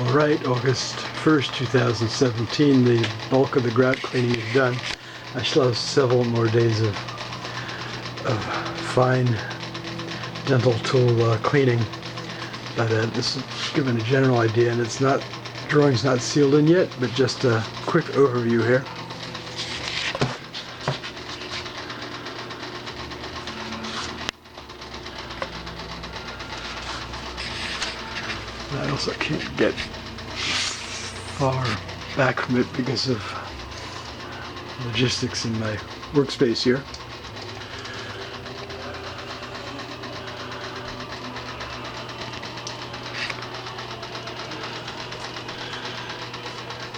Alright, August 1st, 2017, the bulk of the grout cleaning is done. I still have several more days of fine dental tool cleaning, but this is given a general idea, and it's not, drawing's not sealed in yet, but just a quick overview here. I also can't get far back from it because of logistics in my workspace here.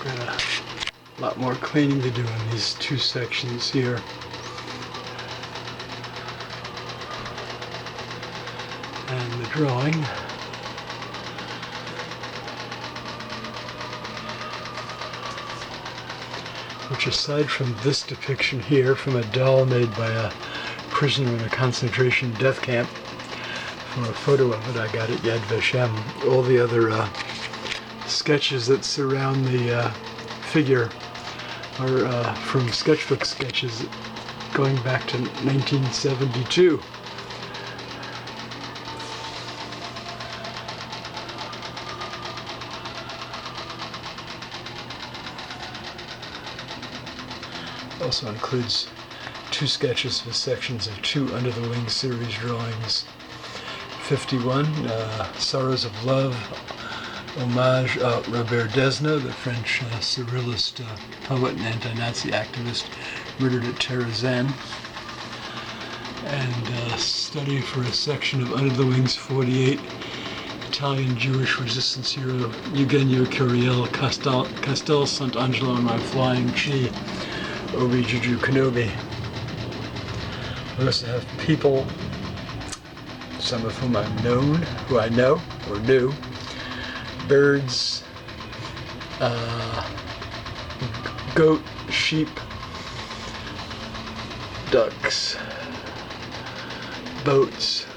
Got a lot more cleaning to do in these two sections here. And the drawing. Which, aside from this depiction here from a doll made by a prisoner in a concentration death camp, from a photo of it I got at Yad Vashem, all the other sketches that surround the figure are from sketchbook sketches going back to 1972. Also includes two sketches with sections of two Under the Wing series drawings. 51, Sorrows of Love, homage à Robert Desna, the French surrealist poet and anti-Nazi activist murdered at Terezin. And study for a section of Under the Wings 48, Italian Jewish resistance hero Eugenio Curiel, Castel Sant'Angelo and My Flying Chi, Obi Juju Kenobi. We also have people, some of whom who I know or knew, birds, goat, sheep, ducks, boats,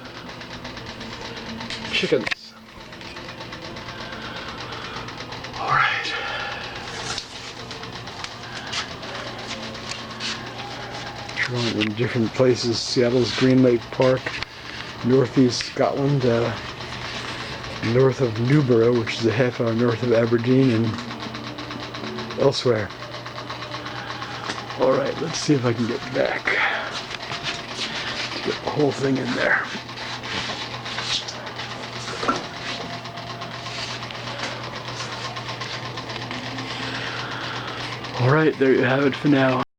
chickens. Drawn in different places: Seattle's Green Lake Park, northeast Scotland, north of Newborough, which is a half hour north of Aberdeen, and elsewhere. Alright, let's see if I can get back to get the whole thing in there. Alright, there you have it for now.